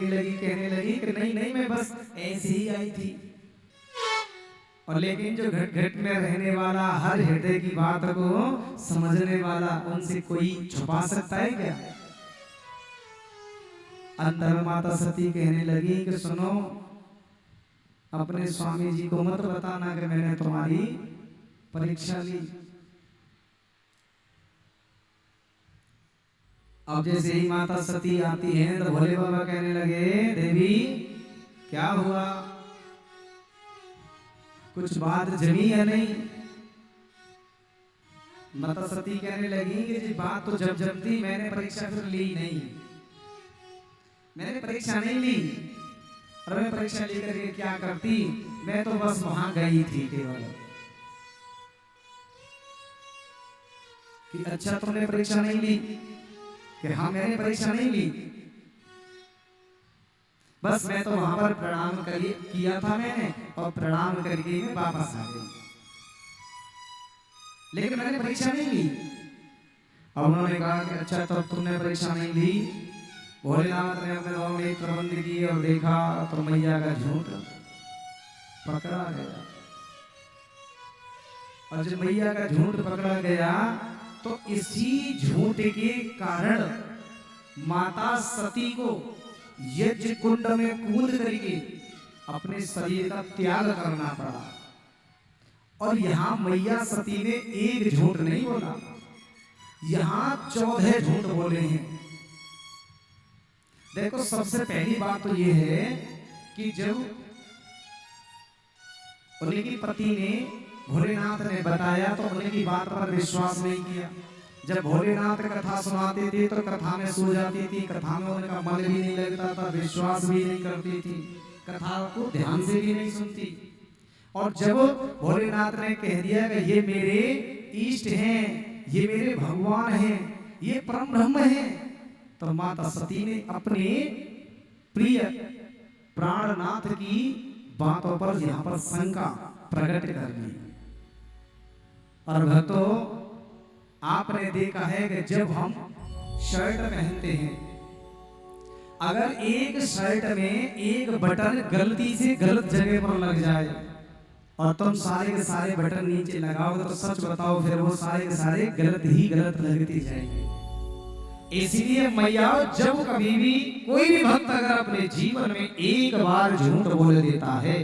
लगी, कहने लगी कि नहीं नहीं मैं बस ऐसे ही आई थी। और लेकिन जो घट घट में रहने वाला, हर हृदय की बात को समझने वाला, उनसे कोई छुपा सकता है क्या? अंत में माता सती कहने लगी कि सुनो, अपने स्वामी जी को मत बताना कि मैंने तुम्हारी परीक्षा ली। अब जैसे ही माता सती आती है तो भोले बाबा कहने लगे, देवी क्या हुआ, कुछ बात जमी या नहीं? माता सती कहने लगी कि जी बात तो जब जमती, मैंने परीक्षा फिर ली नहीं, मैंने परीक्षा नहीं ली। और मैं परीक्षा लेकर के क्या करती, मैं तो बस वहां गई थी केवल कि अच्छा तुमने परीक्षा नहीं ली, कि हाँ मैंने परीक्षा नहीं ली, बस मैं तो वहां पर प्रणाम किया था मैंने, और प्रणाम करके मैं वापस आ गई, लेकिन मैंने परीक्षा नहीं ली। अब उन्होंने कहा कि अच्छा तब तुमने परीक्षा नहीं ली। भोलेनाथ ने अपने दोनों नेत्र बंद किए और देखा तो मैया का झूठ पकड़ा गया। और जब मैया का झूठ पकड़ा गया तो इसी झूठ के कारण माता सती को यज्ञ कुंड में कूद करके अपने शरीर का त्याग करना पड़ा। और यहाँ मैया सती ने एक झूठ नहीं बोला, यहाँ 14 झूठ बोले हैं। देखो सबसे पहली बात तो ये है कि जब उनकी पति ने, भोलेनाथ ने बताया तो उनकी बात पर विश्वास नहीं किया। जब भोलेनाथ कथा सुनाते थे तो कथा में सो जाती थी, कथा में उनका मन भी नहीं लगता था, विश्वास भी नहीं करती थी, कथा को ध्यान से भी नहीं सुनती। और जब भोलेनाथ ने कह दिया कि ये मेरे इष्ट हैं, ये मेरे भगवान हैं, ये परम ब्रह्म हैं, तो माता सती ने अपने प्रिय प्राणनाथ की बातों पर यहाँ पर शंका प्रकट कर दी। और भक्तों, आपने देखा है कि जब हम शर्ट पहनते हैं, अगर एक शर्ट में एक बटन गलती से गलत जगह पर लग जाए और तुम सारे के सारे बटन नीचे लगाओ तो सच बताओ फिर वो सारे के सारे गलत ही गलत लगती जाएंगे। इसलिए मैया, जब कभी भी कोई भी भक्त अगर अपने जीवन में एक बार झूठ बोल देता है,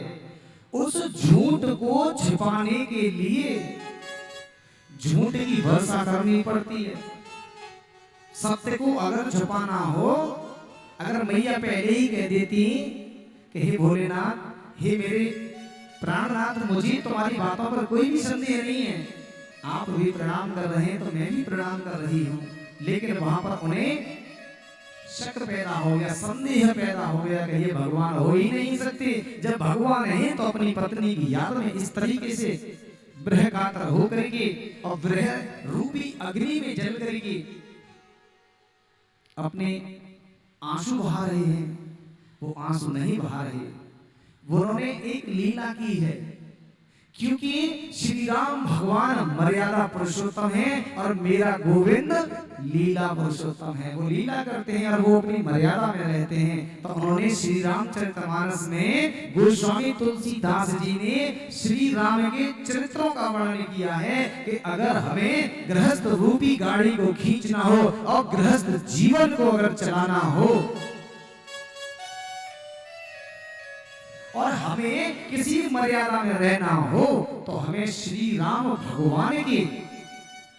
उस झूठ को छिपाने के लिए झूठ की वर्षा करनी पड़ती है। सत्य को अगर छुपाना हो, अगर मैया पहले ही कह देती कि हे भोलेनाथ, हे मेरे प्राणनाथ, मुझे तुम्हारी बातों पर कोई भी संदेह नहीं है, आप भी प्रणाम कर रहे हैं तो मैं भी प्रणाम कर रही हूँ, लेकिन वहां पर उन्हें शक पैदा हो गया, संदेह पैदा हो गया कि ये भगवान हो ही नहीं सकते। जब भगवान है तो अपनी पत्नी की याद में इस तरीके से ब्रह कातर हो करके और ब्रह रूपी अग्नि में जल करके अपने आंसू बहा रहे हैं, वो आंसू नहीं बहा रहे, वो उन्होंने एक लीला की है। क्योंकि श्री राम भगवान मर्यादा पुरुषोत्तम है और मेरा गोविंद लीला पुरुषोत्तम है। वो लीला करते हैं और वो अपनी मर्यादा में रहते हैं। तो उन्होंने श्री रामचरितमानस में गोस्वामी तुलसीदास जी ने श्री राम के चरित्रों का वर्णन किया है कि अगर हमें गृहस्थ रूपी गाड़ी को खींचना हो और गृहस्थ जीवन को अगर चलाना हो और हमें किसी मर्यादा में रहना हो, तो हमें श्री राम भगवान के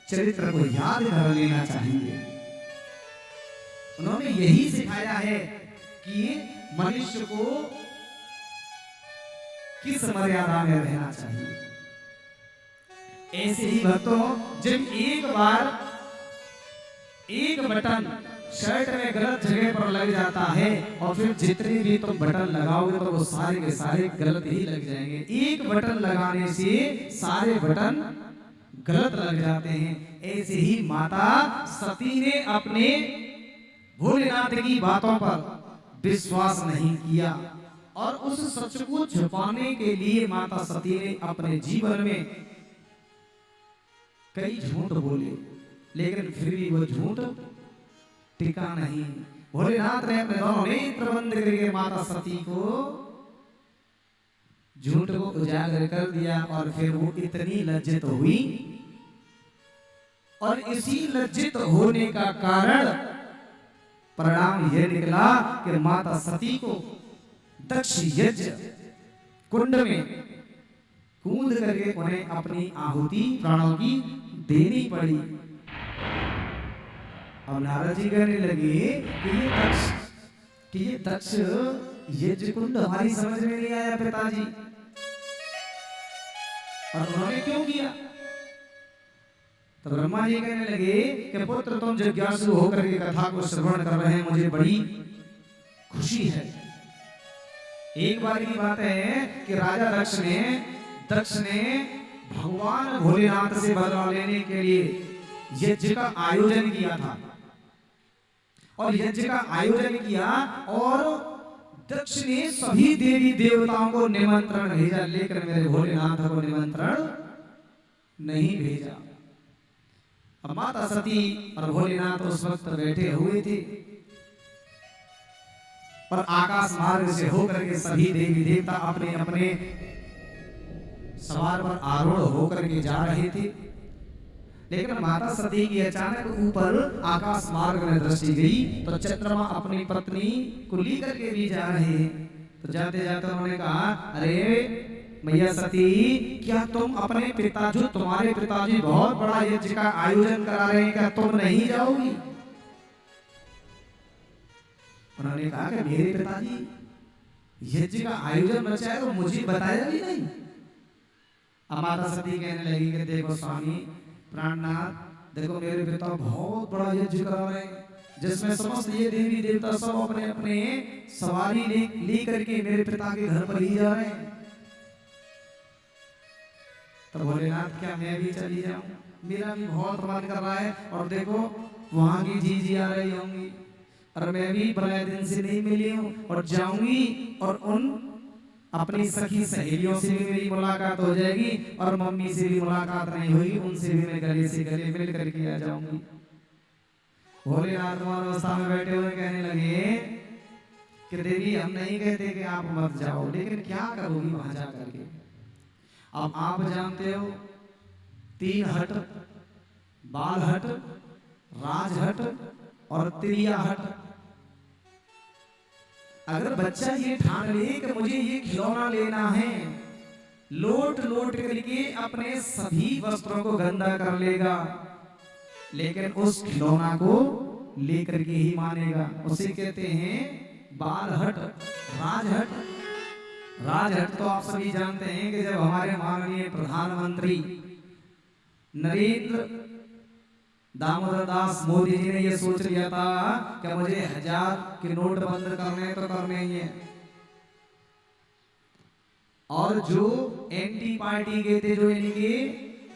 चरित्र को याद कर लेना चाहिए। उन्होंने यही सिखाया है कि मनुष्य को किस मर्यादा में रहना चाहिए। ऐसे ही भक्तों, जब एक बार एक बटन शर्ट में गलत जगह पर लग जाता है और फिर जितने भी तुम बटन लगाओगे तो वो सारे के सारे गलत ही लग जाएंगे। एक बटन लगाने से सारे बटन गलत लग जाते हैं। ऐसे ही माता सती ने अपने भोलेनाथ की बातों पर विश्वास नहीं किया और उस सच को छुपाने के लिए माता सती ने अपने जीवन में कई झूठ बोले, लेकिन फिर भी वो झूठ टिका नहीं। भोलेनाथ ने अपने दोनों नेत्र बंद करके माता सती को झूठ को उजागर कर दिया और फिर वो इतनी लज्जित हुई और इसी लज्जित होने का कारण परिणाम यह निकला कि माता सती को दक्ष यज्ञ कुंड में कूद करके उन्हें अपनी आहुति प्राणों की देनी पड़ी। अब नारद जी कहने लगे कि ये दक्ष यज्ञ कुंड हमारी समझ में नहीं आया पिताजी, और उन्होंने क्यों किया? तो ब्रह्मा जी कहने लगे कि पुत्र तुम जिज्ञासु होकर के कथा को श्रवण कर रहे हैं, मुझे बड़ी खुशी है। एक बार की बात है कि राजा दक्ष ने भगवान भोलेनाथ से बदला लेने के लिए यज्ञ का आयोजन किया था, और यज्ञ का आयोजन किया और दक्ष ने सभी देवी देवताओं को निमंत्रण भेजा, लेकिन मेरे भोलेनाथ को निमंत्रण नहीं भेजा। अब माता सती और भोलेनाथ उस वक्त बैठे हुए थे और आकाश मार्ग से होकर के सभी देवी देवता अपने अपने सवार पर आरूढ़ होकर के जा रहे थे, लेकिन माता सती की अचानक ऊपर आकाश मार्ग में दृष्टि गई तो चंद्रमा अपनी पत्नी को लेकर के भी जा रहे हैं। तो जाते जाते उन्होंने कहा, अरे मैया सती, क्या तुम अपने पिता, जो तुम्हारे पिताजी बहुत बड़ा यज्ञ का आयोजन करा रहे हैं, क्या तुम नहीं जाओगी? उन्होंने कहा कि मेरे पिताजी यज्ञ का आयोजन रचा है तो मुझे बताया भी नहीं। अब माता सती कहने लगी कि देखो स्वामी प्राणनाथ, देखो मेरे पिता बहुत बड़ा यज्ञ करा रहे हैं, जिसमें समस्त ये देवी देवता सब अपने अपने सवारी ले करके मेरे पिता के घर पर ही जा रहे हैं। तो भोलेनाथ, क्या मैं भी चली जाऊं? मेरा भी बहुत मन कर रहा है, और देखो वहां की जीजी आ रही होंगी और मैं भी बड़े दिन से नहीं मिली हूं, और जाऊंगी और उन अपनी सखी सहेलियों से भी मेरी मुलाकात हो जाएगी, और मम्मी से भी मुलाकात नहीं हुई, उनसे भी मैं गले से गले मिल करके आ जाऊंगी। भोलेनाथ अवस्था में बैठे हुए कहने लगे कि देवी, हम नहीं कहते कि आप मत जाओ, लेकिन क्या करोगी वहां जा करके? अब आप जानते हो 3 हट, बाल हट, राज हट और त्रिया हट। अगर बच्चा ये ठान ले कि मुझे ये खिलौना लेना है, लोट लोट करके अपने सभी वस्त्रों को गंदा कर लेगा, लेकिन उस खिलौना को लेकर के ही मानेगा। उसे कहते हैं बाल हट, राज हट। राजहट तो आप सभी जानते हैं कि जब हमारे माननीय प्रधानमंत्री नरेंद्र दामोदर दास मोदी जी ने ये सोच लिया था कि मुझे 1000 के नोट बंद करने तो करने ही है, और जो एंटी पार्टी के थे, जो इनके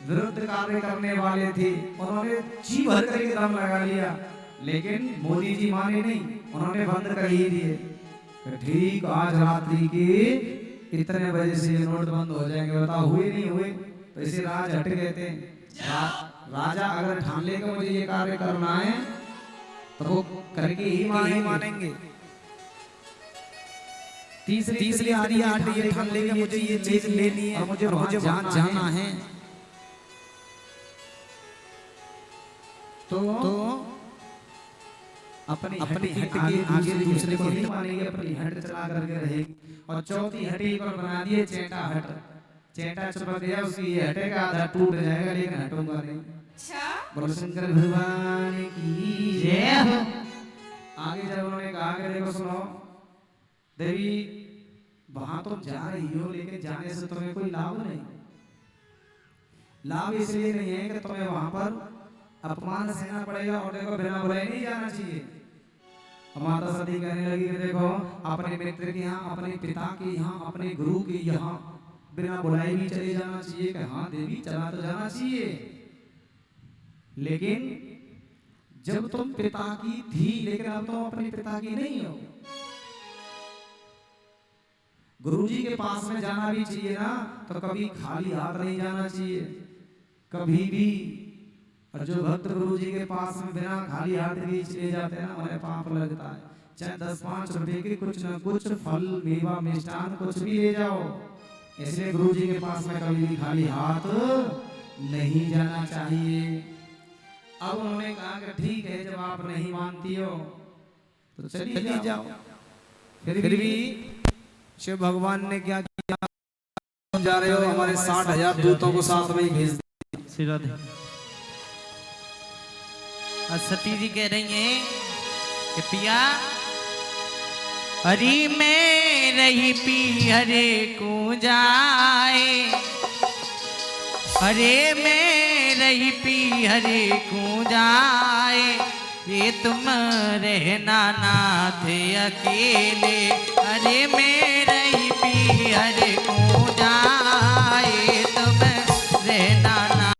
विरुद्ध कार्य करने वाले थे, उन्होंने जी भर करके दम लगा लिया, लेकिन मोदी जी माने नहीं, उन्होंने बंद कर ही दिए। ठीक आज रात्रि के इतने बजे से ये नोट बंद हो जाएंगे, बताओ हुए नहीं हुए? तो इसे राज हट कहते हैं। राजा अगर ठान लेगा मुझे ये कार्य करना है तो वो करके ही मानेंगे। तीसरी आदि हट ये ठान लेगा मुझे ये चीज लेनी है और मुझे वहां जाना है, तो अपनी हट के आगे दूसरे को नहीं मानेंगे, अपनी हट चला करके रहेगी। और चौथी हटी पर बना दिए चेटा हट। चेटा चिपक गया, उसकी ये हटेगा आधा टूट जाएगा, लेकिन हटूंगा नहीं। अच्छा, बोलो शंकर भगवान की जय हो। आगे जब उन्होंने कहा कि देखो सुनो देवी, वहां तुम जा रही हो, लेकिन जाने से तुम्हें कोई लाभ नहीं। लाभ इसलिए नहीं है कि तुम्हें वहां पर अपमान सहना पड़ेगा, और देखो बिना बुलाए नहीं जाना चाहिए। माता सती कहने लगी कि देखो अपने मित्र के यहाँ, अपने पिता के यहाँ, अपने गुरु के यहाँ बिना बुलाए भी चले जाना चाहिए। कि हाँ देवी, चला तो जाना चाहिए, लेकिन जब तुम पिता की थी, लेकिन अब तुम अपने पिता की नहीं हो। गुरुजी के पास में जाना भी चाहिए ना, तो कभी खाली हाथ नहीं जाना चाहिए, कभी भी। और जो भक्त गुरु जी के पास में बिना खाली हाथ भी चले जाते हैं ना, उन्हें पाप लगता है। चाहे 10-5 रुपए के कुछ न कुछ फल मेवा मिष्ठान कुछ भी ले जाओ। इसलिए गुरु जी के पास में कभी भी खाली हाथ नहीं जाना चाहिए। अब उन्होंने कहा कि ठीक है, जब आप नहीं मानती हो तो चली जाओ। फिर भी शिव भगवान ने क्या किया, जा रहे हो, हमारे 60,000 दूतों को साथ में ही भेज दिया। सती जी कह रही हैं कि पिया हरी में रही पी हरे को जाए, हरे में रही पी हरे को जाए, ये तुम रहना ना थे अकेले, हरे में रही पी हरे को जाए, तुम रहना ना।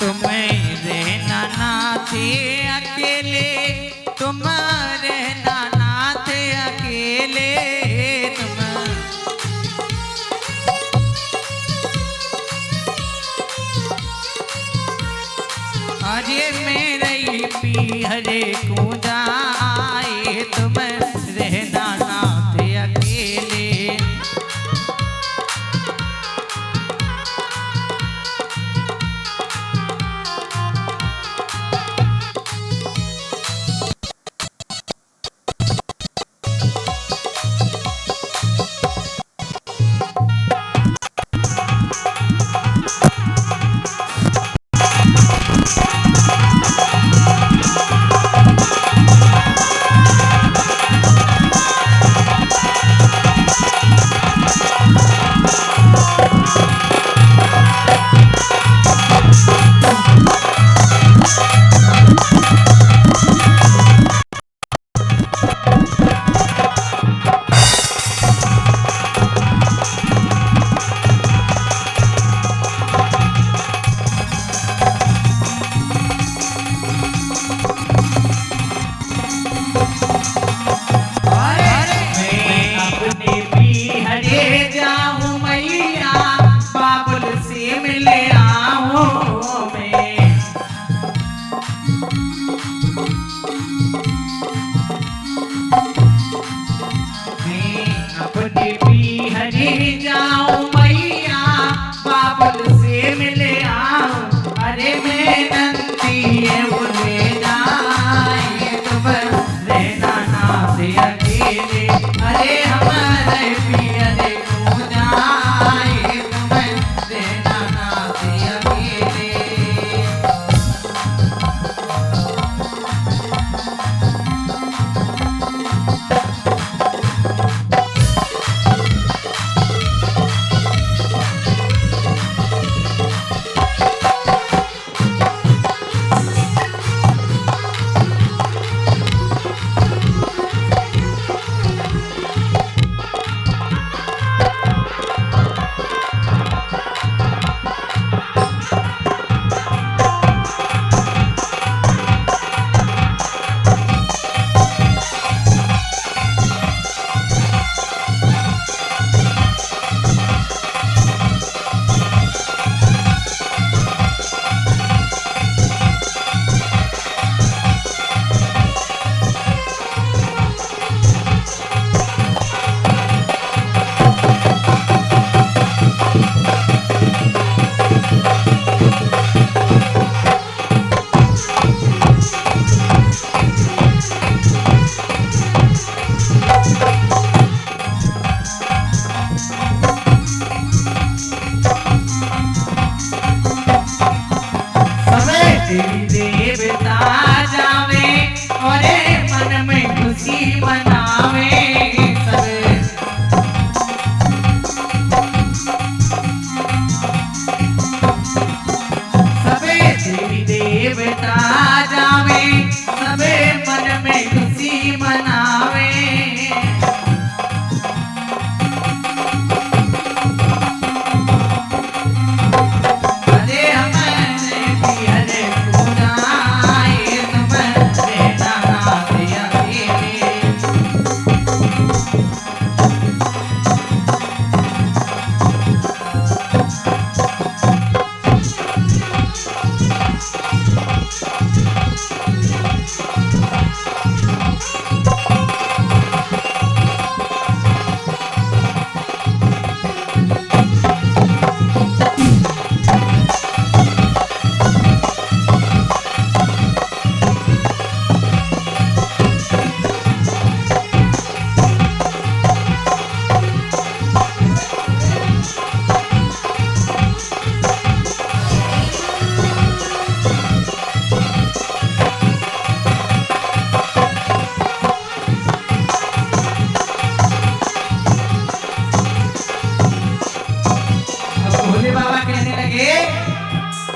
तुम्हें रहना ना थे अकेले, तुम रहना ना थे अकेले, तुम हरे मेरे पी हरे को जाए, तुम रहना ना थे अकेले।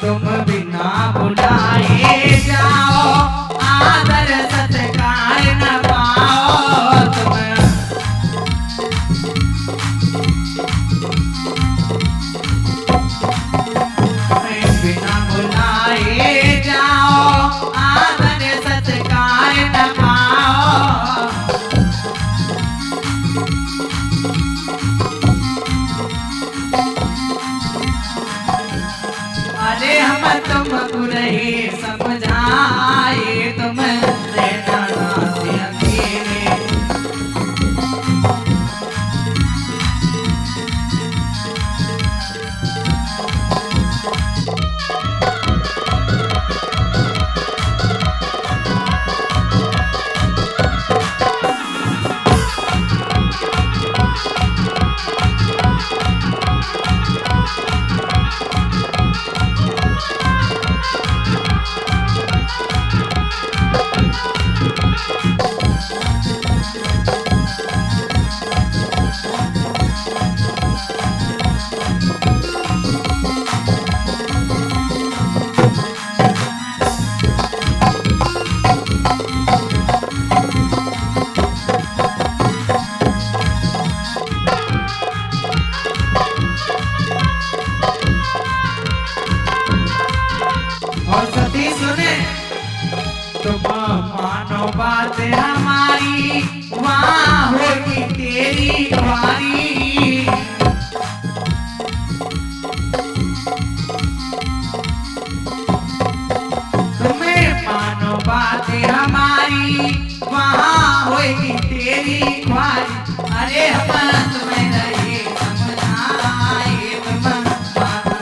तुम बिना बुलाए जाओ आदर सत्कार न पाओ तुम बिना बुलाए जाओ आदर सत्कार न पाओ अरे हम तुमको नहीं समझाए तुम रहना नाथ अकेले और सती सुने तुम मानो बात हमारी वहाँ होगी तेरी बारी तुम्हें मानो बात हमारी वहाँ होगी तेरी ख्वारी अरे हम तुम्हें नहीं समझाए तुम मानो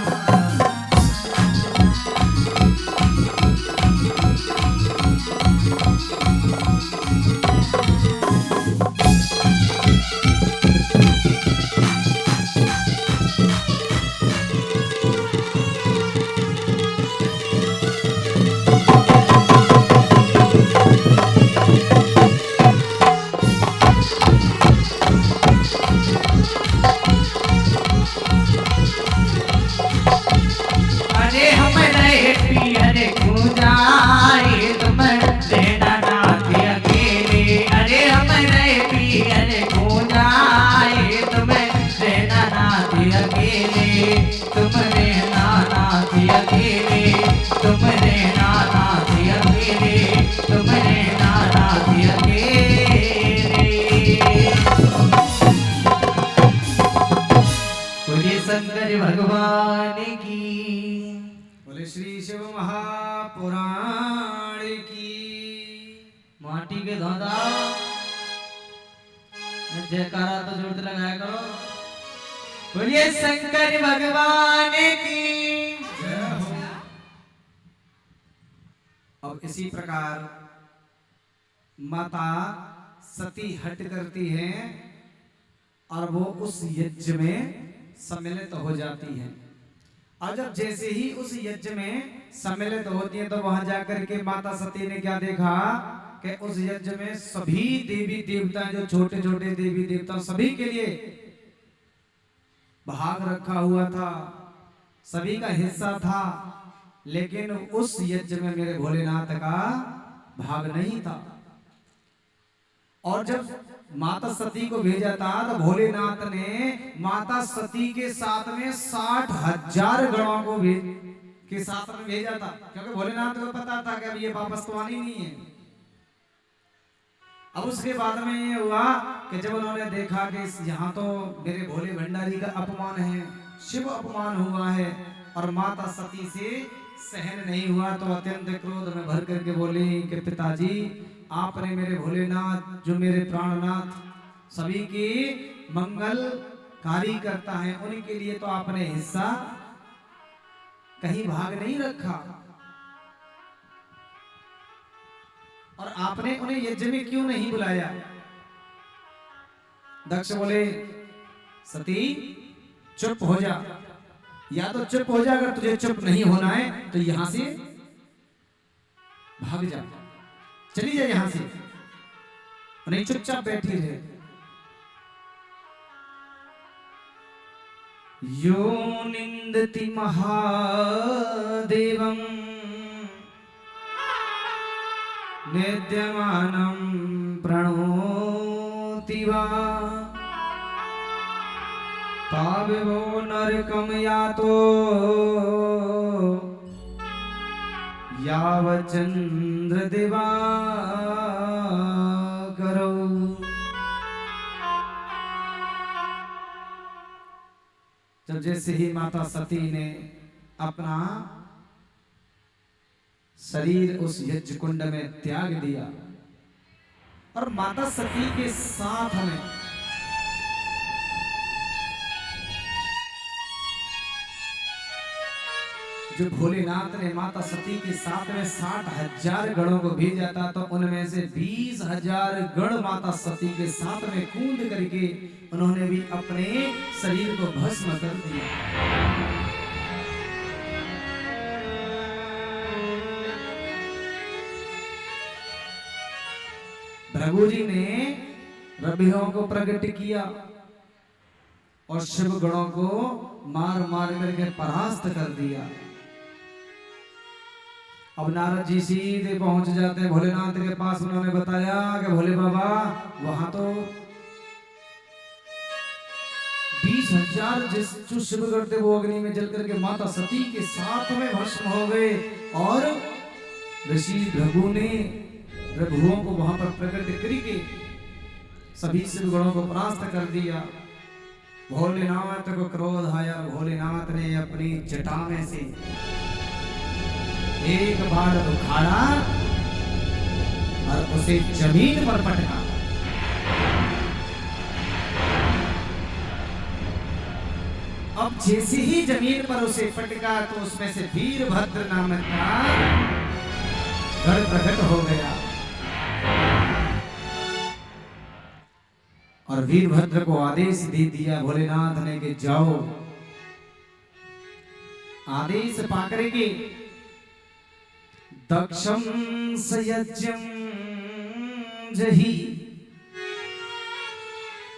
अरे हम रहे पियर को जाए तुम रहना नाथ अकेले अरे हम रहे पियर को जाए तुम रहना नाथ अकेले तुम रहना नाथ अकेले तुम रहना नाथ अकेले तुम रहना नाथ अकेले बोलिए शंकर भगवान की बोले श्री शिव महापुराण की माटी के धौंधा जयकारा तो जोर से लगाया करो बोलिए शंकर भगवान की जय हो। अब इसी प्रकार माता सती हट करती है और वो उस यज्ञ में सम्मिलित हो जाती है और जब जैसे ही उस यज्ञ में सम्मिलित होती है तो वहां जाकर के माता सती ने क्या देखा कि उस यज्ञ में सभी देवी देवता जो छोटे छोटे देवी देवता सभी के लिए भाग रखा हुआ था सभी का हिस्सा था लेकिन उस यज्ञ में मेरे भोलेनाथ का भाग नहीं था और जब माता सती को भेजा था तो भोलेनाथ ने माता सती के साथ में 60,000 गणों को के साथ में भेजा था क्योंकि भोलेनाथ को पता था कि अब ये वापस तो आनी नहीं है। अब उसके बाद में ये हुआ कि जब उन्होंने देखा कि यहाँ तो मेरे भोले भंडारी का अपमान है शिव अपमान हुआ है और माता सती से सहन नहीं हुआ तो अत्यंत क्रोध में भर करके बोले कि पिताजी आपने मेरे भोलेनाथ जो मेरे प्राणनाथ सभी की मंगलकारी करता है उनके लिए तो आपने हिस्सा कहीं भाग नहीं रखा और आपने उन्हें यज्ञ में क्यों नहीं बुलाया। दक्ष बोले सती चुप हो जा या तो चुप हो जा अगर तुझे चुप नहीं होना है तो यहां से भाग जा चली जा यहां से नहीं चुपचाप बैठी रहे। यो निंदति महादेवं निद्यमानं प्रणोति वा पावो नरकं यातो यावच्चंद्रदिवाकरौ। जब जैसे ही माता सती ने अपना शरीर उस यज्ञ कुंड में त्याग दिया और माता सती के साथ में जो भोलेनाथ ने माता सती के साथ में 60,000 गणों को भेजा था, तो उनमें से 20,000 गण माता सती के साथ में कूद करके उन्होंने भी अपने शरीर को भस्म कर दिया। भृगु जी ने रवियों को प्रकट किया और शिव गणों को मार मार करके परास्त कर दिया। अब नारद जी सीधे पहुंच जाते हैं भोलेनाथ के पास। उन्होंने बताया कि भोले बाबा वहां तो 20,000 जो शिव करते वो अग्नि में जल करके माता सती के साथ में भस्म हो गए और ऋषि भृगु ने रघुओं को वहां पर प्रकट करके सभी शिव गणों को परास्त कर दिया। भोलेनाथ को क्रोध आया। भोलेनाथ ने अपनी जटा में से एक बार उखाड़ा और उसे जमीन पर पटका। अब जैसे ही जमीन पर उसे पटका तो उसमें से वीरभद्र नामक का गण प्रकट हो गया और वीरभद्र को आदेश दे दिया भोलेनाथ ने कि जाओ। आदेश पाकर के दक्षं सयज्ञं जहि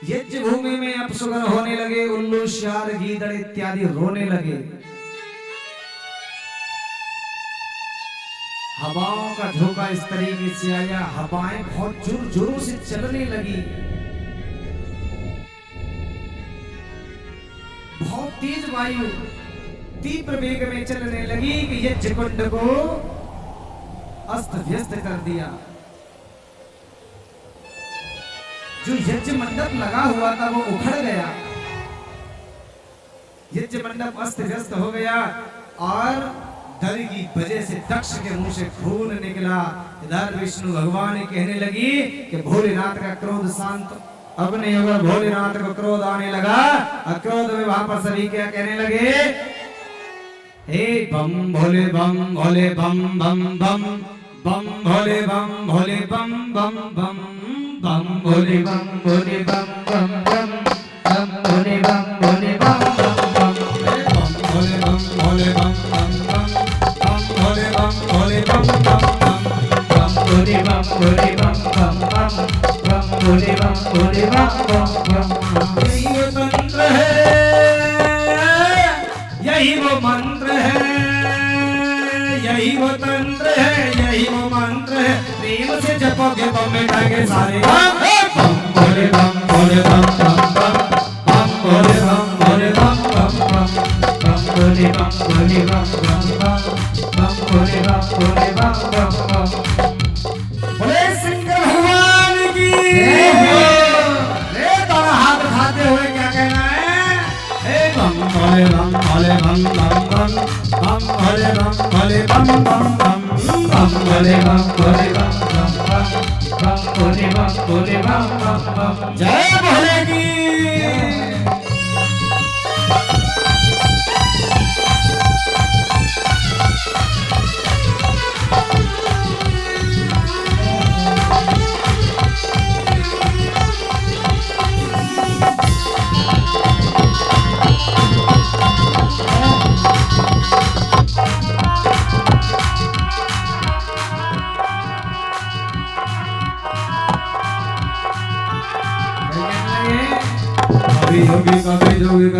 यज्ञ भूमि में अपशुगन होने लगे। उल्लू श्यार गीदड़ इत्यादि रोने लगे। हवाओं का झोंका इस तरीके से आया। हवाएं बहुत जोर जोरों से चलने लगी। बहुत तेज वायु तीव्र वेग में चलने लगी कि यज्ञ कुंड को अस्त व्यस्त कर दिया। जो यज्ञ मंडप लगा हुआ था वो उखड़ गया। यज्ञ मंडप अस्त व्यस्त हो गया और डर की वजह से दक्ष के मुंह से खून निकला। इधर विष्णु भगवान कहने लगी कि भोलेनाथ का क्रोध शांत अब नहीं होगा। भोलेनाथ को क्रोध आने लगा। क्रोध में वहां पर सभी क्या कहने लगे? हे बम भोले बम भोले बम बम बम बम भोले बम भोले बम बम बम बम भोले बम भोले बम बम बम बम भोले बम भोले बम बम बम बम भोले बम भोले बम बम बम बम भोले बम भोले बम बम बम बम भोले बम भोले बम बम बम बम भोले बम भोले बम बम बम। यही वो तंत्र है, यही वो मंत्र है, यही वो तंत्र है, यही वो मंत्र है। प्रेम से जपोगे तो मिटाएंगे सारे बम भोले बम भोले बम बम बम बम भोले बम भोले बम बम बम बम भोले बम भोले बम बम बम बम भोले बम भोले बम बम बम। बोले शंकर भगवान की ले दोनों हाथ उठाते हुए क्या कहना है? हे बम भोले बम भोले बम बम बम बम भोले बम भोले बम बम बम बम भोले बम भोले बम बम बम बम भोले बम भोले बम बम बम। जय भोले की।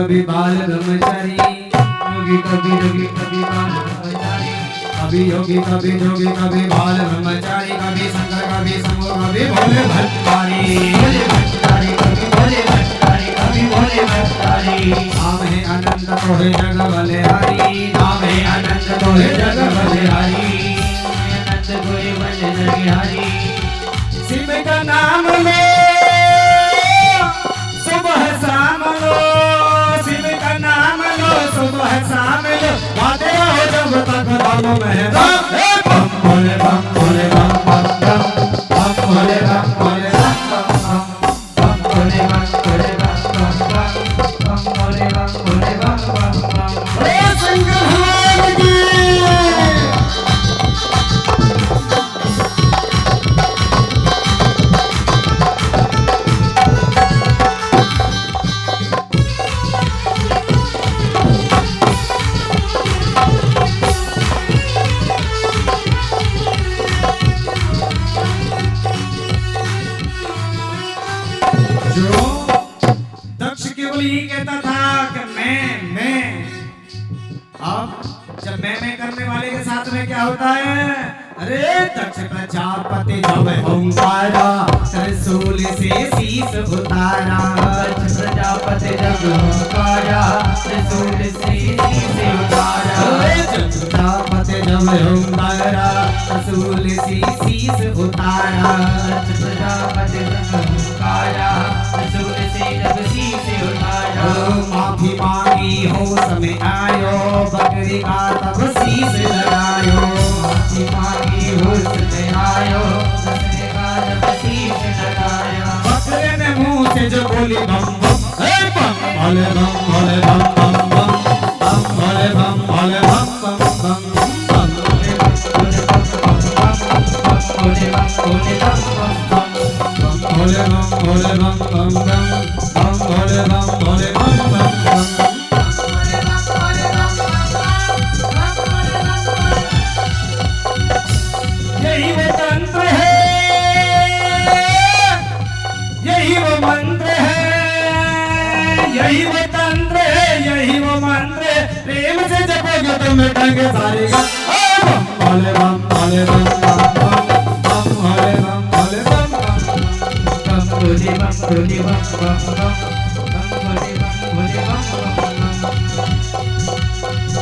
कभी बाल ब्रह्मचारी, योगी कभी योगी कभी बाल ब्रह्मचारी, कभी योगी कभी जोगी कभी बाल ब्रह्मचारी, कभी शंकर कभी शंभु कभी भोले भट्टारी, भोले भट्टारी कभी भोले भट्टारी, कभी भोले भट्टारी। नाम है अनंत तो है जग बलिहारी, नाम है अनंत तो है जग बलिहारी, अनंत कोई बल जगिहारी। शिव का नाम लो सुबह शाम लो, शिव का नाम लो सुबह शाम लो, गाते रहो जब तक दम में दम। बम भोले बम भोले बम बम बम, बम भोले बम भोले बम बम बम, बम भोले बम भोले बम बम बम, बम भोले बम भोले बम बम बम। हे शंकर भगवान की। जो दक्ष केवल यही कहता था कि मैं अब जब मैं करने वाले के साथ में क्या होता है, अरे दक्ष प्रजापति जब ओंकारा त्रिशूल से शीश उतारा, दक्ष प्रजापति जब ओंकारा त्रिशूल से शीश उतारा, दक्ष प्रजापति जब ओंकारा त्रिशूल से शीश उतारा, दक्ष प्रजापति जब ओंकारा त्रिशूल से जब शीश उतारा। माफी मांगी हो समय आयो, बकरी का तब शीश लगायो, माफी मांगी हो समय आयो, बकरे का जब शीश लगाया। बकरे ने मुंह से जो बोली बम बम, हे बम भोले बम भोले बम बम बम, बम भोले बम भोले बम बम बम, बम भोले बम भोले बम बम बम, बम भोले बम भोले बम बम बम, बम भोले बम भोले बम बम बम, बम भोले बम भोले बम बम बम। यही वो तंत्र है, यही वो मंत्र है, यही वो तंत्र है, यही वो मंत्र है, प्रेम से जपोगे तो मिटेंगे सारे गम। बम भोले बम भोले बम बम बम, बम भोले बम भोले बम बम बम भोले बम भोले बम बम बम, बम भोले बम भोले बम बम बम,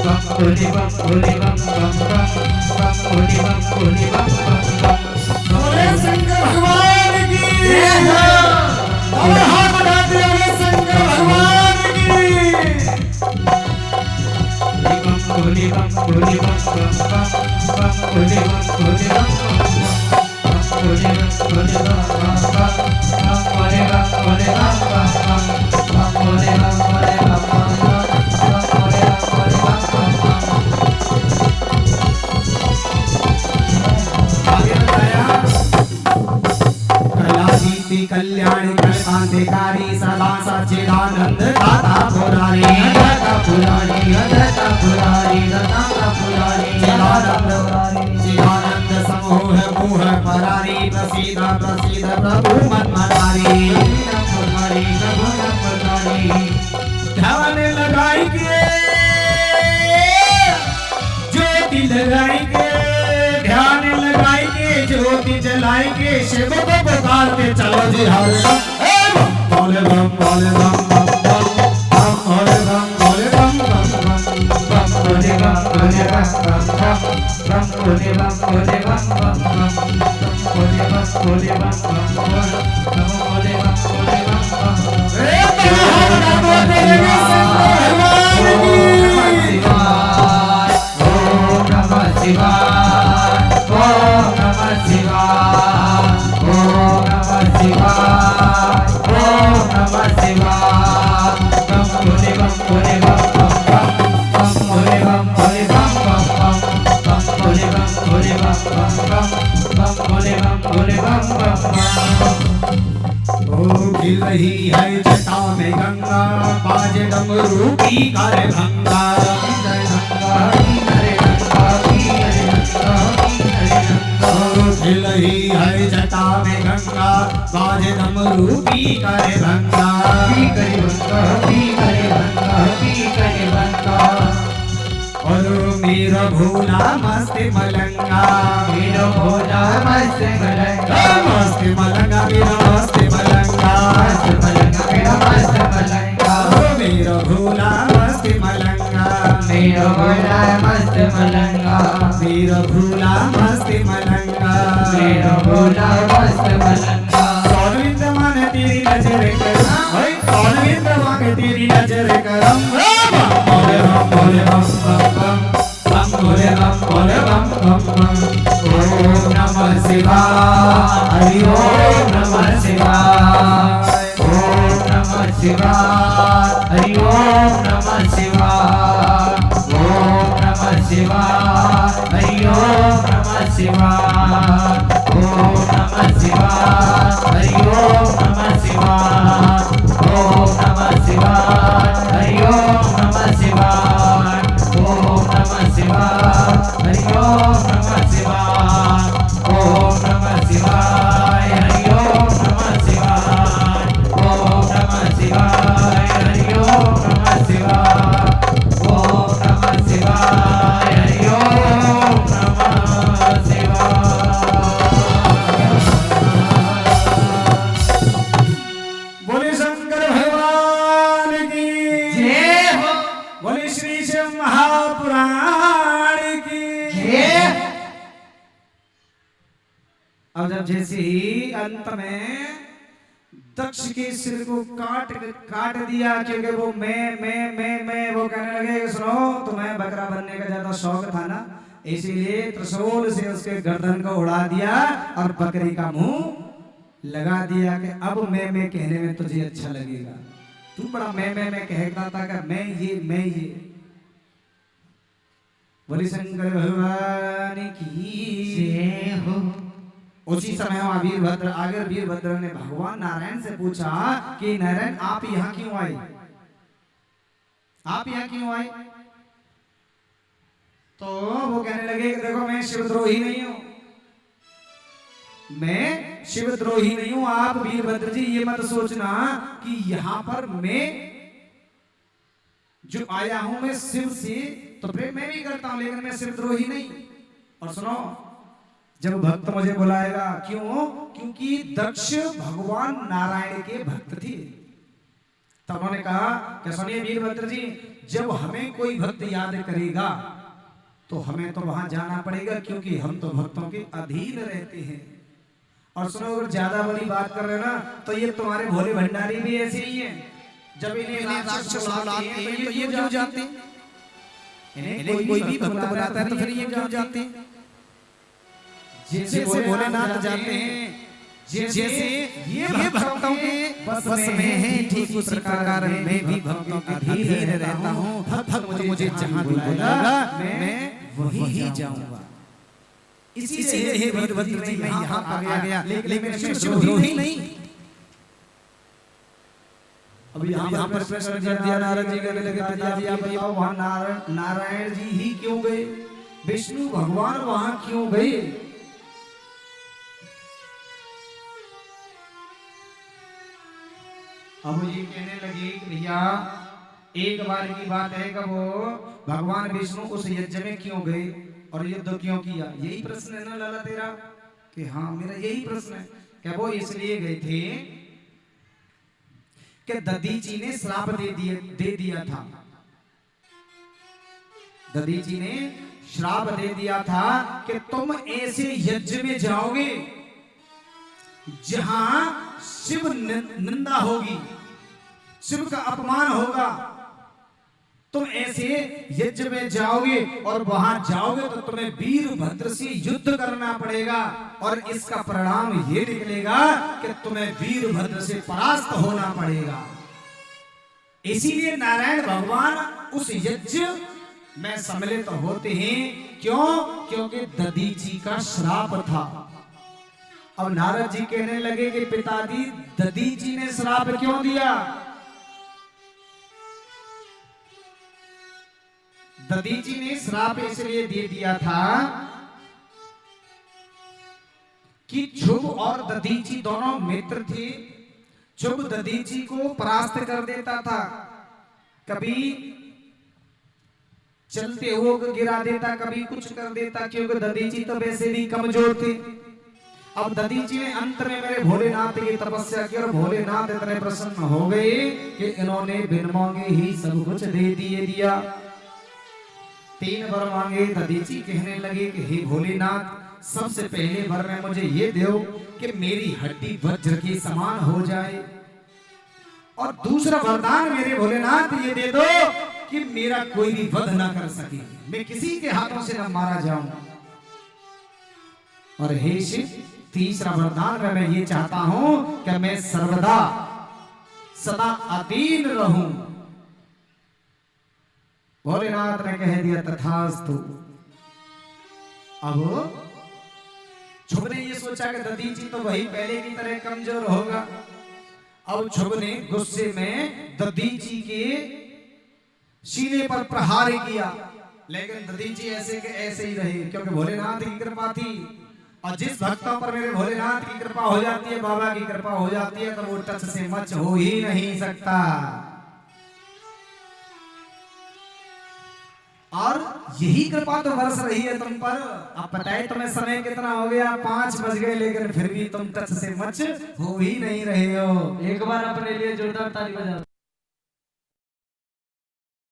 बम भोले बम भोले बम बम बम, बम भोले बम भोले बम बम बम। बोले शंकर भगवान की जय हो, और हाथ उठाते हुए शंकर भगवान की। बम भोले बम भोले बम बम बम, बम भोले बम भोले बम बम बम, बम भोले बम भोले बम बम बम, बम भोले बम भोले बम बम बम, बम भोले बम भोले बम बम बम, बम भोले बम भोले बम बम बम। आगे बताया कलाजीति कल्याणी कलकांतिकारी सदा सच्चिदानंद दाता पुरारी, दाता पुरारी, दाता पुरारी, दाता पुरारी, चिदानंद चिदानंद समूह मुह परारी, प्रसीद प्रसीद प्रभु मन मनारी, पुरारी, प्रभु पुरारी। ध्यान लगाई के ज्योति लगाई के, ध्यान लगाई के ज्योति जलाई के, शिव को पुकारते चलो जी हर दम। बम भोले बम भोले बम बम बम, बम भोले बम भोले बम बम बम, बम भोले बम भोले बम बम बम, बम भोले बम भोले बम बम बम, बम भोले बम भोले बम बम बम, बम भोले बम भोले बम बम बम। रे बड़ा बोले शंकर भगवान की। ओम नमः शिवाय, ओम नमः शिवाय, ओम नमः शिवाय, ओम नमः शिवाय। बम भोले बम भोले बम बम बम, बम भोले बम भोले बम बम बम, बम भोले बम भोले बम बम बम, बम भोले बम भोले बम बम बम। ओ गिर रही है जटा में गंगा, बाजे डमरू की कर भंगा, ओ गिर रही है जटा में गंगा, बाजे डमरू की कर भंगा, पी कर बंदा और मेरा भोला मस्त मलंगा, मेरा भोला मस्त मलंगा, मस्त मलंगा मेरा मस्त मलंगा, मस्त मलंगा मेरा मस्त मलंगा, मेरा भोला मस्त मलंगा, मेरा भोला मस्त मलंगा, मेरा भोला मस्त मलंगा, मेरा भोला मस्त मलंगा। सौरविंद माने तेरी नजर करम, सौरविंद माने तेरी नजर करम, बोले हम बोले हम बोले हम बोले हम। ओम नमः शिवाय, हरि ओम नमः शिवाय, ओम नमः शिवाय, हरि ओम नमः शिवाय, ओम नमः शिवाय, हरि ओम नमः शिवाय, ओम नमः शिवाय, हरि ओम नमः शिवाय, ओम नमः शिवाय, हरि ओम नमः शिवाय, ओम नमः शिवाय, हरि ओम नमः शिवाय, ओम नमः शिवाय, हरि ओम नमः शिवाय, ओम नमः शिवाय, हरि ओम नमः शिवाय, ओम नमः शिवाय, हरि ओम नमः शिवाय। बोले शंकर भगवान की जय हो, बोले श्री शिव महापुराण की जय। अब जब जैसे ही अंत में दक्ष के सिर को काट दिया, क्योंकि वो मैं वो कहने लगे कि सुनो तुम्हें बकरा बनने का ज्यादा शौक था ना, इसीलिए त्रिशूल से उसके गर्दन को उड़ा दिया और बकरी का मुंह लगा दिया कि अब मैं कहने में तुझे अच्छा लगेगा। तू बड़ा मैं कहता था कि मैं ये। बोले शंकर भगवान की जय हो। उसी समय वहां वीरभद्र आगे, वीरभद्र ने भगवान नारायण से पूछा कि नारायण आप यहाँ क्यों आए, आप यहाँ क्यों आए? तो वो कहने लगे कि देखो मैं शिवद्रोही नहीं हूं, मैं शिवद्रोही नहीं हूं। आप वीरभद्र जी ये मत सोचना कि यहाँ पर मैं जो आया हूं मैं शिव से तो प्रेम मैं भी करता हूं, लेकिन मैं शिवद्रोही नहीं। और सुनो, जब भक्त मुझे बुलाएगा, क्यों? क्योंकि दक्ष भगवान नारायण के भक्त थे। तब उन्होंने कहा कि सुनिए वीरभद्र जी, जब हमें कोई भक्त याद करेगा तो हमें तो वहां जाना पड़ेगा, क्योंकि हम तो भक्तों के अधीन रहते हैं। और सुनो, अगर ज्यादा बड़ी बात कर रहे हो ना तो ये तुम्हारे भोले भंडारी भी ऐसे ही हैं। जब इन्हें राक्षस बुलाते हैं तो ये क्यों जाते हैं? इन्हें कोई भी भक्त बुलाता है तो फिर ये क्यों जाते हैं? जैसे भोलेनाथ जाते हैं, जैसे ये भक्तों के बस में है, ठीक उसी प्रकार मैं भी भक्तों के अधीन रहता हूँ। भक्त मुझे जहाँ बुलाएगा मैं वहीं जाऊंगा। इसीलिए हे वीरभद्र जी मैं यहाँ आ गया, लेकिन मैं शिवद्रोही नहीं। अब यहाँ पर प्रश्न कर दिया, नारद जी कहने लगे पिताजी आप बताओ वहाँ नारायण जी ही क्यों गए, विष्णु भगवान वहाँ क्यों गए? अब ये कहने लगे कि भैया एक बार की बात है कि वो भगवान विष्णु उस यज्ञ में क्यों गए और युद्ध क्यों किया? यही प्रश्न है ना लाला तेरा? कि हाँ मेरा यही प्रश्न है। क्या वो इसलिए गए थे कि दधीची ने श्राप दे दिया था। दधीची ने श्राप दे दिया था कि तुम ऐसे यज्ञ में जाओगे जहां शिव निंदा होगी, शिव का अपमान होगा। तुम ऐसे यज्ञ में जाओगे और वहां जाओगे तो तुम्हें वीरभद्र से युद्ध करना पड़ेगा और इसका परिणाम ये निकलेगा कि तुम्हें वीरभद्र से परास्त होना पड़ेगा। इसीलिए नारायण भगवान उस यज्ञ में सम्मिलित होते हैं। क्यों? क्योंकि दधीची का श्राप था। अब नारद जी कहने लगे कि पिताजी दधीची ने श्राप क्यों दिया? दधीची ने श्राप इसलिए दे दिया था कि शुभ और दधीची दोनों मित्र थे। शुभ दधीची को परास्त कर देता था, कभी चलते हुए को गिरा देता, कभी कुछ कर देता, क्योंकि दधीची तो वैसे भी कमजोर थे। अब दधीची ने अंत में मेरे भोलेनाथ की तपस्या की और भोलेनाथ इतने प्रसन्न हो गए कि इन्होंने बिन मांगे ही सब कुछ दे दिया। 3 वर मांगे। दधीची कहने लगे कि हे भोलेनाथ, सबसे पहले वर में मुझे ये दो कि मेरी हड्डी वज्र के समान हो जाए, और दूसरा वरदान मेरे भोलेनाथ ये दे दो कि मेरा कोई भी वध ना कर सके, मैं किसी के हाथों से न मारा जाऊं। और हे शिव, तीसरा वरदान मैं ये चाहता हूं कि मैं सर्वदा सदा अधीन रहूं। भोलेनाथ ने कह दिया तथास्तु। अब शुभ ने ये सोचा कि दधीची तो वही पहले की तरह कमजोर होगा। अब शुभ ने गुस्से में दधीची के सीने पर प्रहार किया, लेकिन दधीची ऐसे के ऐसे ही रहे, क्योंकि भोलेनाथ की कृपा थी। और जिस भक्तों पर मेरे भोलेनाथ की कृपा हो जाती है, बाबा की कृपा हो जाती है, तो वो टच से मच हो ही नहीं सकता। और यही कृपा तो बरस रही है तुम पर। अब बताए तुम्हें समय कितना हो गया, 5 बज गए, लेकिन फिर भी तुम टच से मच हो ही नहीं रहे हो। एक बार अपने लिए जोरदार ताली बजाओ।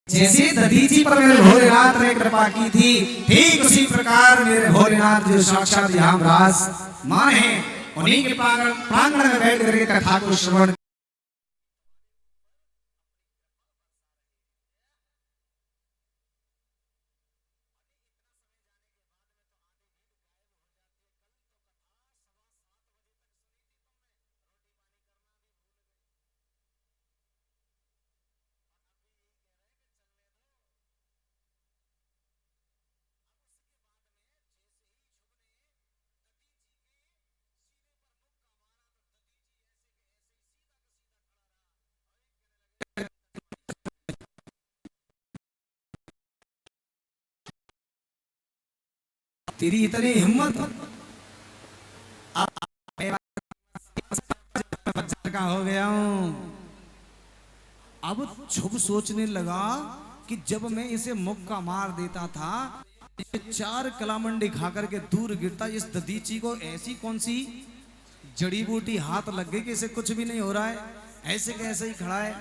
जैसे दधीची पर मेरे भोलेनाथ ने कृपा की थी, ठीक उसी प्रकार मेरे भोलेनाथ जो साक्षात यहाँ विराजमान हैं, उन्हीं के प्रांगण में बैठ करके कथा को श्रवण। तेरी इतनी हिम्मत, का हो गया हूं। अब शुभ सोचने लगा कि जब मैं इसे मुक्का मार देता था, 4 कलामंडी खाकर के दूर गिरता, इस दधीची को ऐसी कौन सी जड़ी बूटी हाथ लग गई कि इसे कुछ भी नहीं हो रहा है, ऐसे कैसे ही खड़ा है।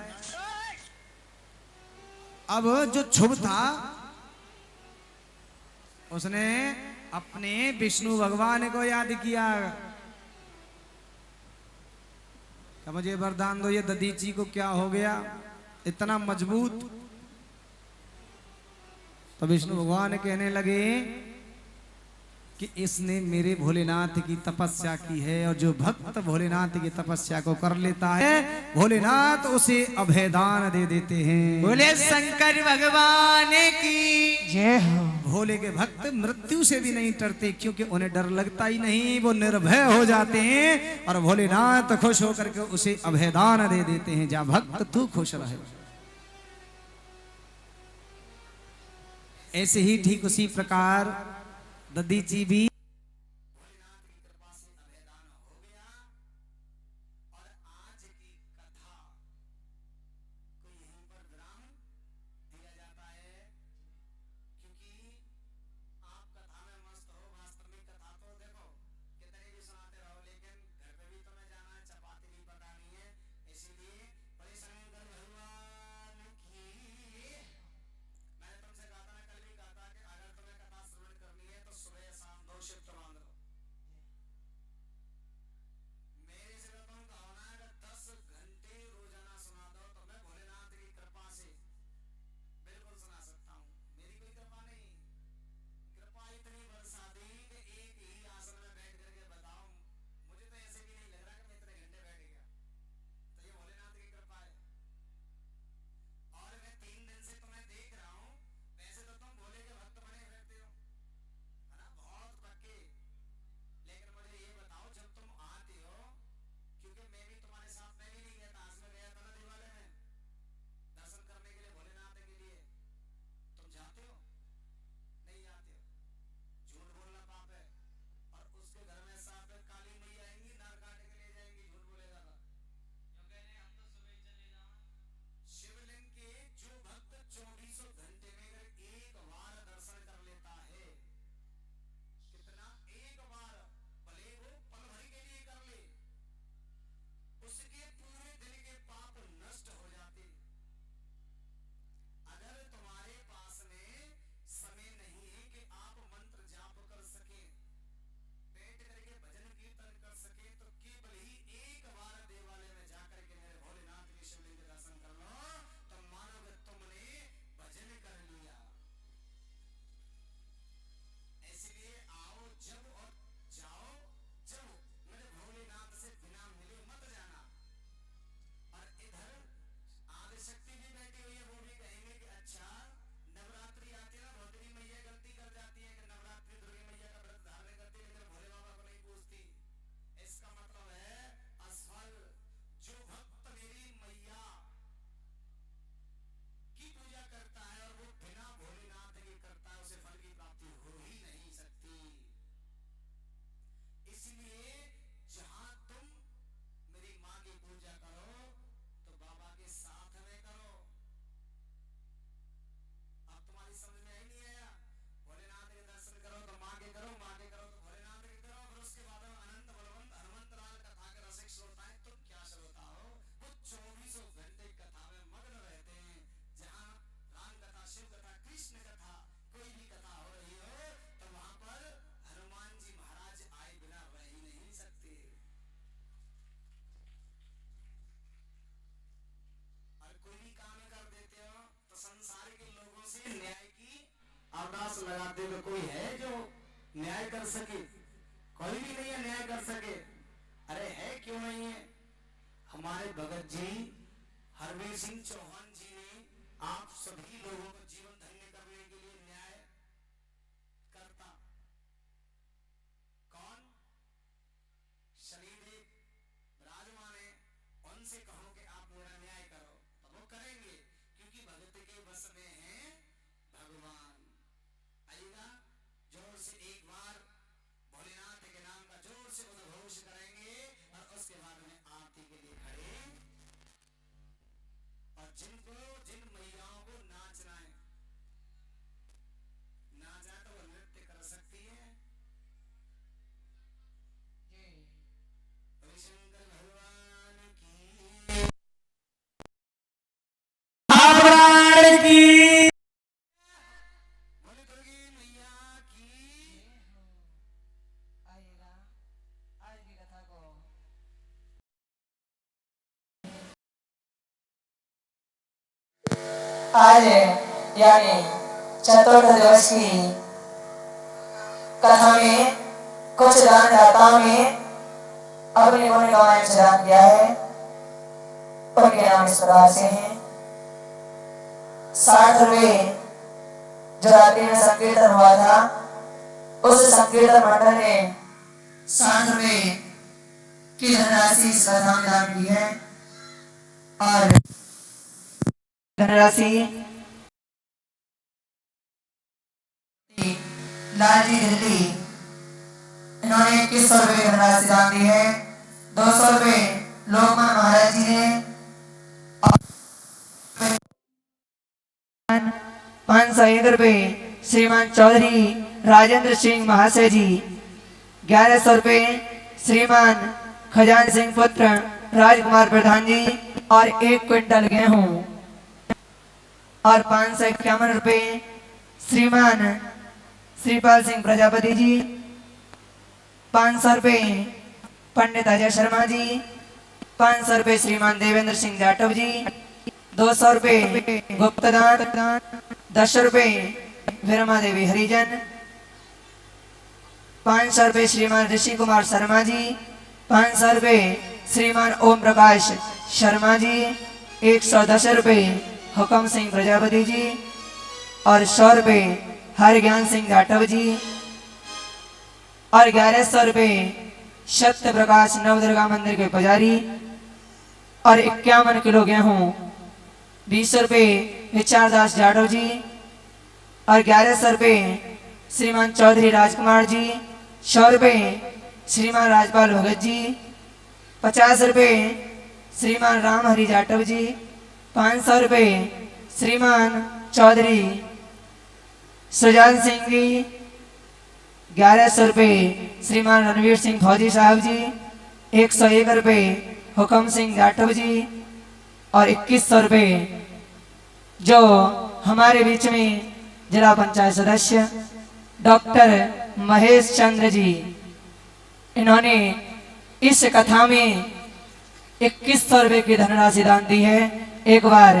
अब जो शुभ था उसने अपने विष्णु भगवान को याद किया कि मुझे वरदान दो, ये दधीची को क्या हो गया इतना मजबूत। तो विष्णु भगवान कहने लगे कि इसने मेरे भोलेनाथ की तपस्या की है, और जो भक्त भोलेनाथ की तपस्या को कर लेता है, भोलेनाथ उसे अभयदान दे देते हैं। बोले शंकर भगवान की जय हो। भोले के भक्त मृत्यु से भी नहीं डरते, क्योंकि उन्हें डर लगता ही नहीं, वो निर्भय हो जाते हैं, और भोलेनाथ खुश होकर के उसे अभयदान दे देते हैं। जा भक्त तू खुश रहे। ऐसे ही ठीक उसी प्रकार दधीची भी सुनाते हुए कोई है जो न्याय कर सके? कोई भी नहीं है न्याय कर सके। अरे है क्यों नहीं है? हमारे भगत जी हरवीर सिंह चौहान जी ने आप सभी लोगों को जीवन धन्य करने के लिए न्याय करता। कौन? शनिदेव विराजमान है, उनसे कहो कि आप मेरा न्याय करो तो वो करेंगे, क्योंकि भगत के बस में है भगवान। आइएगा जोर से एक बार भोलेनाथ के नाम का जोर से उद्घोष करेंगे और उसके बाद में आरती के लिए खड़े। और जिन महिलाओं को नाचना है, नाचा तो वो नृत्य कर सकती है। शंकर भगवान की बोले दुर्गी मैया की। आइएगा आज की कथा को आज यानी चतुर्थ दिवस की कथा में कुछ दानदाताओं ने अपनी भूमिकाएं प्रदान किया है। उनके नाम इस प्रकार से हैं। 60 रुपये जो रात्रि में संकीर्तन हुआ था, उस संकीर्तन मंडल ने 60 रुपये की धनराशि इस कथा में दान की है। और धनराशि लालजी दिल्ली, इन्होंने 2100 रुपये धनराशि दान दी है। 200 रुपये लोकमान महाराज जी ने, 501 रुपये श्रीमान चौधरी राजेंद्र सिंह महाशय जी, 1100 रुपये श्रीमान खजान सिंह पुत्र राजकुमार प्रधान जी और 1 क्विंटल गेहूं, और 551 रुपये श्रीमान श्रीपाल सिंह प्रजापति जी, 500 रुपये पंडित अजय शर्मा जी, 500 रुपये श्रीमान देवेंद्र सिंह जाटव जी, 200 रुपये गुप्तदान, 10 रुपये विरमा देवी हरिजन, 500 रुपये श्रीमान ऋषि कुमार शर्मा जी, 500 रुपये श्रीमान ओम प्रकाश शर्मा जी, 110 रुपये हुकम सिंह प्रजापति जी और 100 रुपये हरज्ञान सिंह जाटव जी, और 1100 रुपये सत्य प्रकाश नवदुर्गा मंदिर के पुजारी, और 51 किलो गेहूं, 20 रुपये विचारदास जाटव जी, और 1100 रुपये श्रीमान चौधरी राजकुमार जी, 100 रुपये श्रीमान राजपाल भगत जी, 50 रुपये श्रीमान राम हरि जाटव जी, 500 रुपये श्रीमान चौधरी सुजान सिंह जी, 1100 रुपये श्रीमान रणवीर सिंह फौजी साहब जी, 101 रुपये हुकम सिंह जाटव जी, और 2100 रुपये जो हमारे बीच में जिला पंचायत सदस्य डॉक्टर महेश चंद्र जी, इन्होंने इस कथा में 2100 रुपये की धनराशि दान दी है। एक बार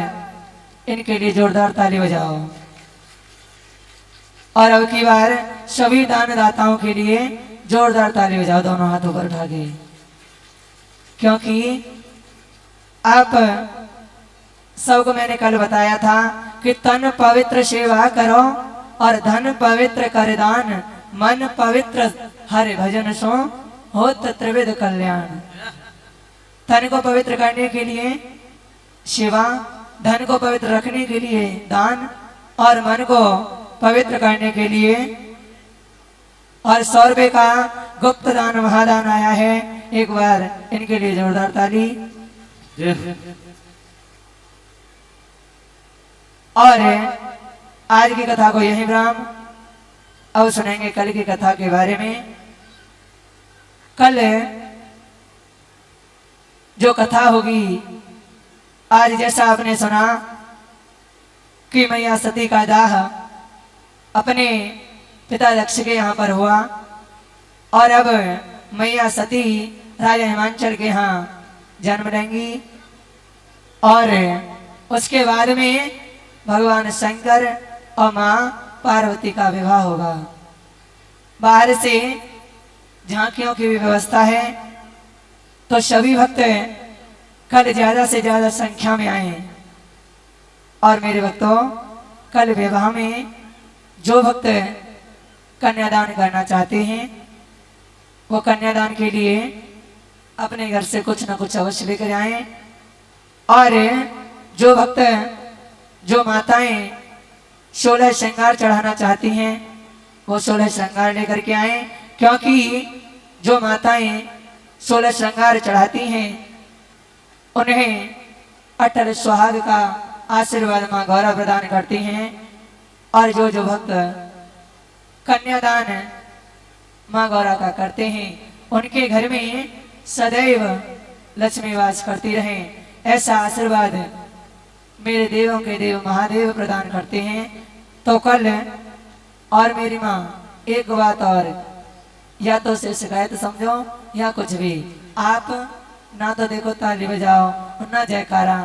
इनके लिए जोरदार ताली बजाओ। और अब की बार सभी दानदाताओं के लिए जोरदार ताली बजाओ, दोनों हाथों पर उठा के, क्योंकि आप सबको मैंने कल बताया था कि तन पवित्र सेवा करो और धन पवित्र कर दान, मन पवित्र हरि भजन सो होत त्रिविध कल्याण। तन को पवित्र करने के लिए सेवा, धन को पवित्र रखने के लिए दान, और मन को पवित्र करने के लिए और 100 रुपये का गुप्त दान महादान आया है। एक बार इनके लिए जोरदार ताली। और आज की कथा को यहीं विराम। अब सुनेंगे कल की कथा के बारे में। कल जो कथा होगी, आज जैसा आपने सुना कि मैया सती का दाह अपने पिता दक्ष के यहाँ पर हुआ, और अब मैया सती राजा हिमांचल के यहाँ जन्म लेंगी, और उसके बाद में भगवान शंकर और माँ पार्वती का विवाह होगा। बाहर से झांकियों की भी व्यवस्था है, तो सभी भक्त कल ज्यादा से ज्यादा संख्या में आए। और मेरे भक्तों, कल विवाह में जो भक्त कन्यादान करना चाहते हैं वो कन्यादान के लिए अपने घर से कुछ न कुछ अवश्य लेकर आए। और जो भक्त, जो माताएं 16 श्रृंगार चढ़ाना चाहती हैं वो 16 श्रृंगार लेकर के आए, क्योंकि जो माताएं 16 श्रृंगार चढ़ाती हैं उन्हें अटल सुहाग का आशीर्वाद माँ गौरा प्रदान करती हैं। और जो जो भक्त कन्यादान माँ गौरा का करते हैं उनके घर में सदैव लक्ष्मी वास करती रहे, ऐसा आशीर्वाद मेरे देवों के देव महादेव प्रदान करते हैं। तो कल और मेरी माँ एक बात और, या तो उसे शिकायत समझो या कुछ भी, आप ना तो देखो ताली बजाओ ना जयकारा,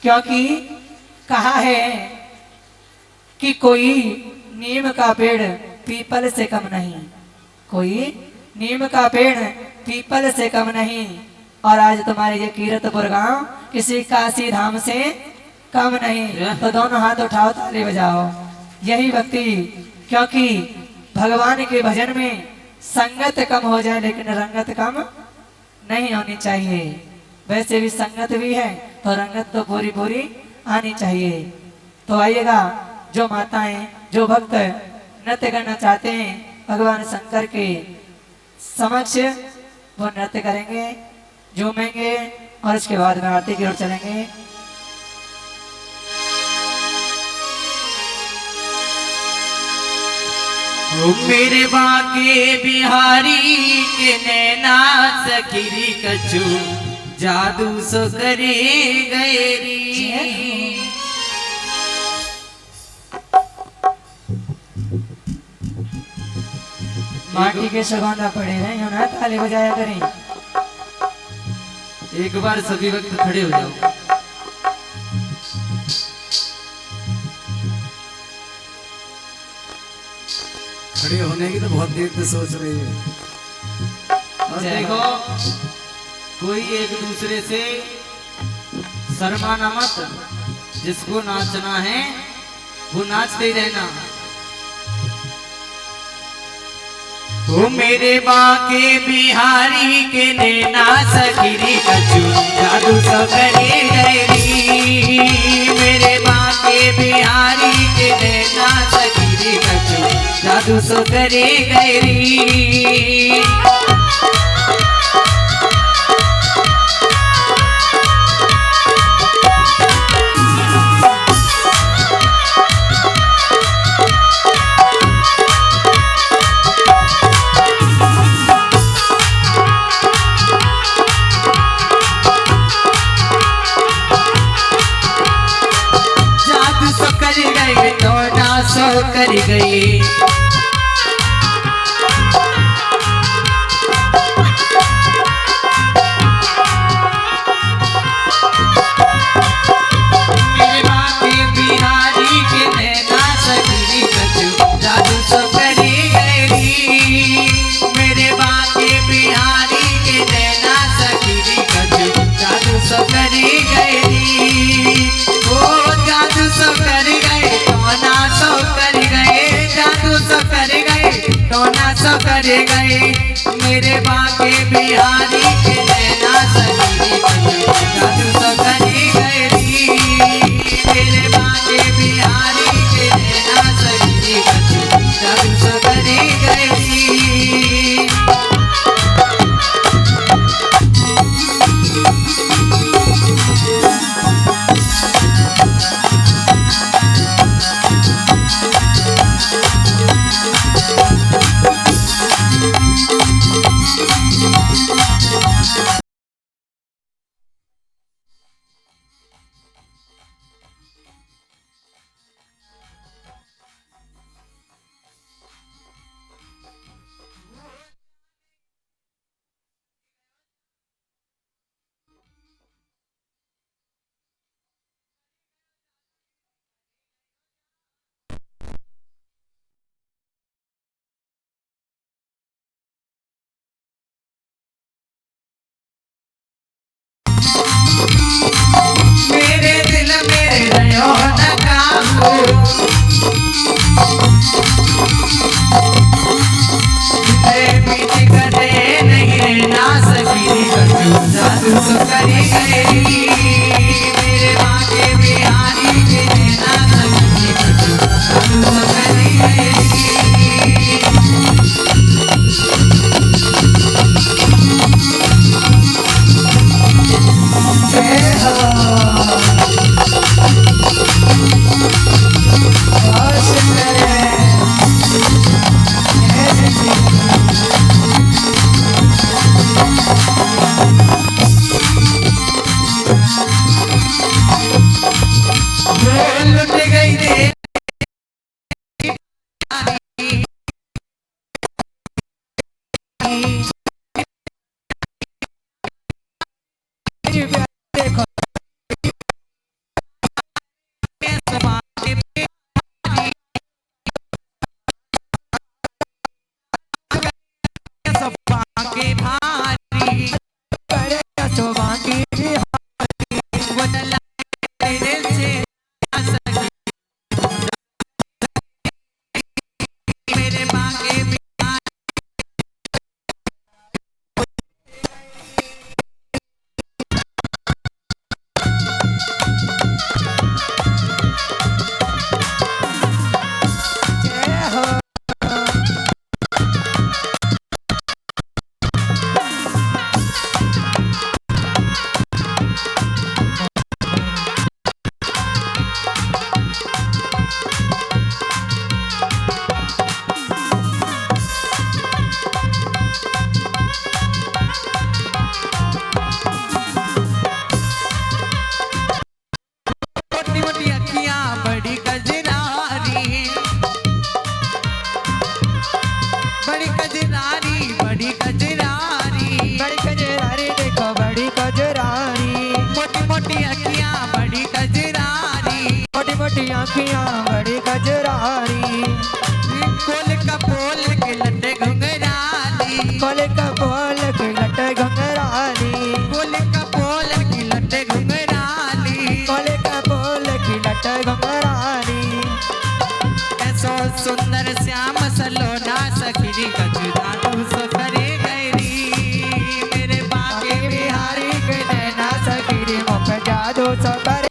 क्योंकि कहा है कि कोई नीम का पेड़ पीपल से कम नहीं, कोई नीम का पेड़ पीपल से कम नहीं। और आज तुम्हारे ये कीरतपुर गांव किसी काशी धाम से कम नहीं। तो दोनों हाथ उठाओ, ताली बजाओ। यही भक्ति, क्योंकि भगवान के भजन में संगत कम हो जाए लेकिन रंगत कम नहीं होनी चाहिए। वैसे भी संगत भी है तो रंगत तो पूरी पूरी आनी चाहिए। तो आइएगा, जो माताएं, जो भक्त नृत्य करना चाहते हैं भगवान शंकर के समक्ष वो नृत्य करेंगे, झूमेंगे और उसके बाद में आरती की ओर चलेंगे। मेरे बाके बिहारी के नैना सखीरी कछु जादू सो करे गैरी। माटी के सगौंदा पड़े रहे ना, ताली बजाया करें। एक बार सभी वक्त खड़े हो जाओ। खड़े होने की तो बहुत देर से सोच रही है। और देखो, कोई एक दूसरे से शर्माना मत, जिसको नाचना है वो नाचते ही रहना। ओ मेरे बाके बिहारी के नैना सखीरी कछु जादू सो करे गैरी। मेरे बाके बिहारी के नैना सखीरी कछु जादू सो करे गैरी। कर गई मेरे बाके बिहारी के नैना सखीरी कछु जादू सो करे गैरी। मेरे बाके बिहारी के नैना सखीरी कछु जादू सो करे गैरी। ओ जादू सो कर गए टोना सो कर गए, जादू सो कर गए टोना सो कर गए। मेरे बाके बिहारी के नैना सखीरी कछु जादू सो कर गए। मेरे बाके बिहारी के नैना सखीरी कछु जादू सो कर गए। कजरारी बड़ी कजरारी, बड़ी कजरारी देखो बड़ी कजरारी, मोटी मोटी अखियां बड़ी कजरारी, मोटी मोटी आँखियाँ बड़ी कजरारी, कोल का पोल के लट्टे घुंघराली, कोले का बोल के लटे घुंघराली, कोल का पोल की लट्टे घुंघराली, कोले का बोल की लटे घुंघराली, ऐसो सुंदर श्याम सलोना सखी गजरा तू सो करे गैरी, मेरे बाके बिहारी के नैना सखीरी मुख जादू सबर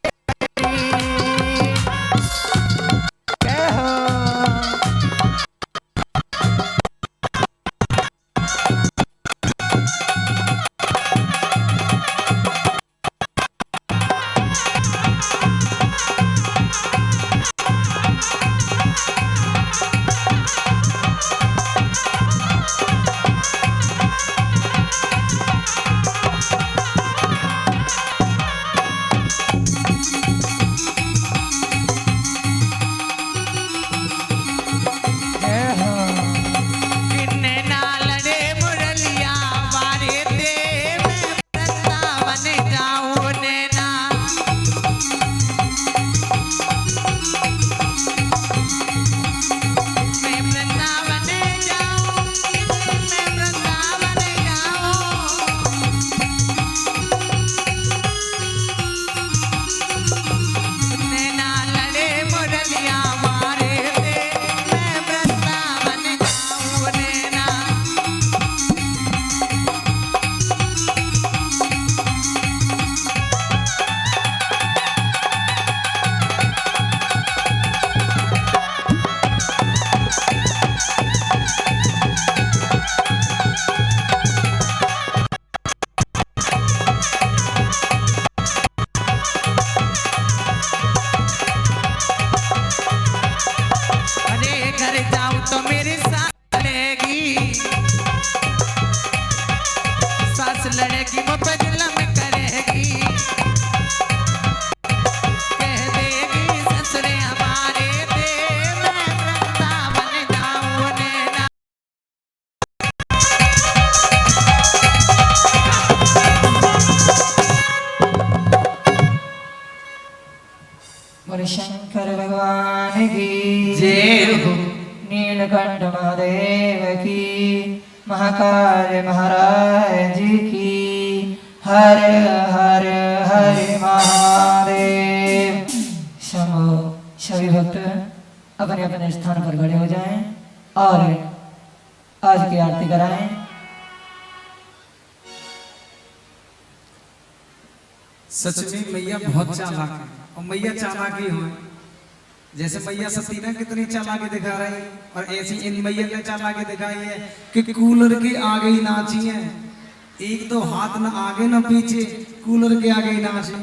तो मेरे साथ लड़ेगी, सास लड़ेगी वो बदलम करेगी, कह देगी ससुरे हमारे दे मैं वृंदावन जाऊं नैना। बोले शंकर भगवान की जय हो, नीलकंठ महादेव की, महाकाल महाराज की, हर हर हर महादेव। शंभो। सभी भक्त अपने अपने स्थान पर खड़े हो जाएं और आज की आरती कराएं। सच में मैया बहुत चालाक है और मैया चालाकी हो, जैसे मैया सती ना कितनी चालाकी दिखा रही है, और ऐसी इन मैया ने चालाकी दिखाई है कि कूलर के आगे ही नाची है, एक दो हाथ ना आगे ना पीछे, कूलर के आगे ही नाची,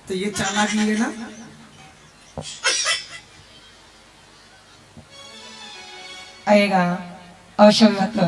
तो ये चालाकी है ना। आएगा और सभी भक्त